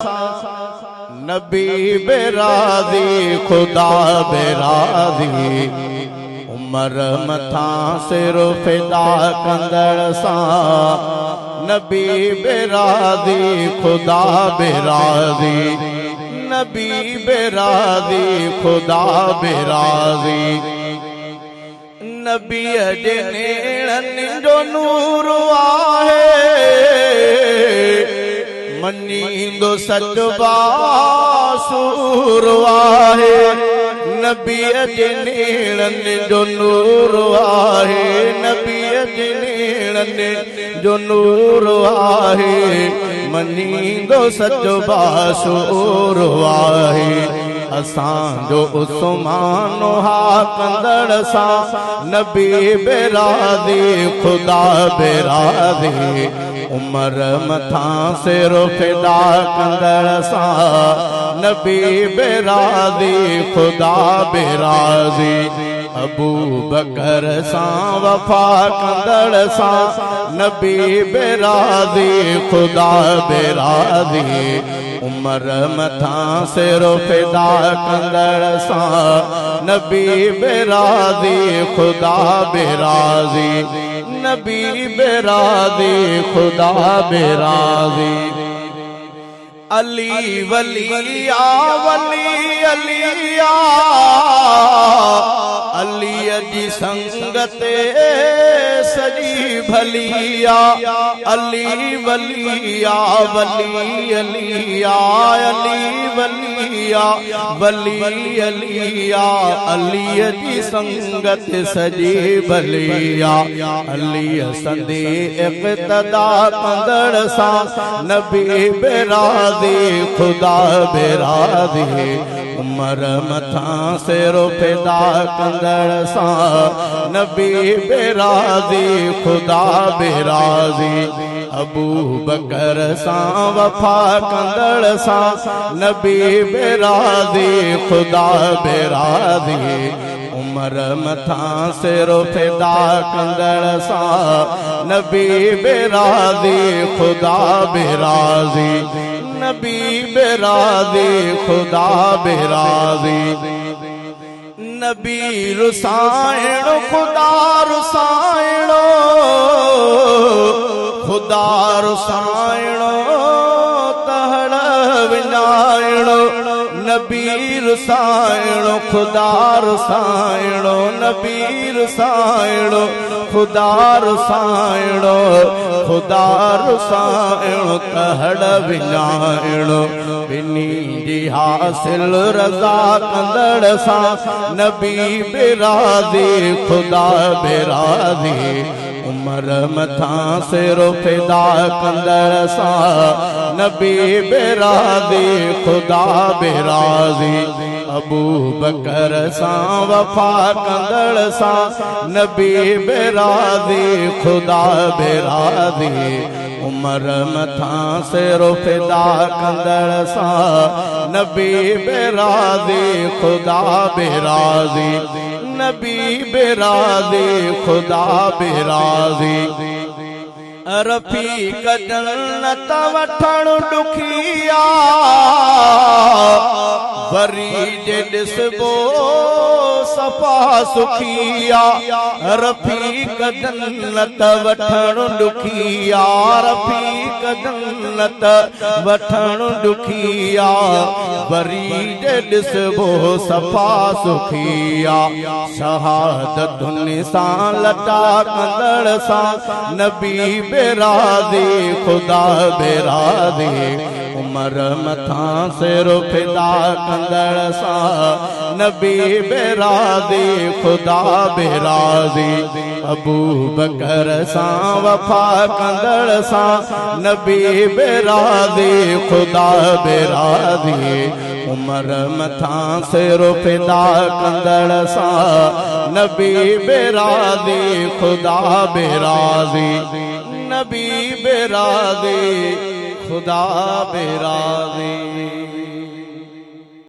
नबी बेरादी खुदा बेरादी उमर मथा सिर फिदा कंदड़ सा नबी बेरादी खुदा बेरादी नबी बेरादी खुदा बेरादी नबी जे नेड़नि जो नूर आहे मनींदो सच बासूर आहे नबी जे नेड़नि जो नूर आहे नबी जे नेड़नि जो नूर आहे मनींदो सच बासूर आहे असांजो उस्मान हा कंदड़ सा नबी बेरादी खुदा बेरादी उमर मथा सिर फिदा कंदड़ सा नबी बेरादी खुदा बेरादी अबू बकर सा वफा कंदड़ सा नबी बेरादी खुदा बेरादी उमर मथा सिर फिदा कंदड़ सा नबी बेरादी खुदा बेरादी नबी बेरादी खुदा बेरादी अली वलिया वली अलिया अली जी संगत सजी भलिया अली वलिया वली अलिया अली वलिया वली अलिया अली जी संगत सजी भलिया अली संदे इक़्तिदा कंदड़ सा नबी बेरादी खुदा बेरादी उमर मथा सिर फिदा कंदड़ सा नबी बेरादी खुदा बेरादी अबू बकर सा वफा कंदड़ सा नबी बेरादी खुदा बेरादी उमर मथा सिर फिदा कंदड़ सा नबी बेरादी खुदा बेरादी नबी बेरादी खुदा बेरादी नबी रुसाइणो खुदा रुसाइणो खुदा रुसाइणो तहड़ विञाइणो नबी रुसाइणो खुदा रुसाइणो नबी रुसाइणो खुदा रुसाइणो खुदा रुसाइणो तहड़ विञाइणो बिनी जी हासिल रज़ा कंदड़ सा नबी बेरादी खुदा बेरादी उमर मथा सिर फिदा कंदड़ सा नबी बेरादी खुदा बेरादी अबू बकर सा वफा कंदड़ सा नबी बेरादी खुदा बेरादी उमर मथा सिर फिदा कंदड़ सा नबी बेरादी खुदा बेरादी नबी बेरादी खुदा बेरादी रफ़ीक जन्नत वठण दुखिया वरी जे ॾिसबो सफ़ा सुखिया रफ़ीक जन्नत वठण दुखिया रफ़ीक जन्नत वठण दुखिया वरी जे ॾिसबो सफ़ा सुखिया शहादतुनि सां लटा कंदड़ सा नबी बेरादी खुदा बेरादी उमर मथा सिर फिदा कंदड़ सा नबी बेरादी खुदा बेरादी अबू बकर सा वफा कंदड़ सा नबी बेरादी खुदा बेरादी उमर मथा सिर फिदा कंदड़ सा नबी बेरादी खुदा बेरादी नबी बेरादी खुदा बेरादी।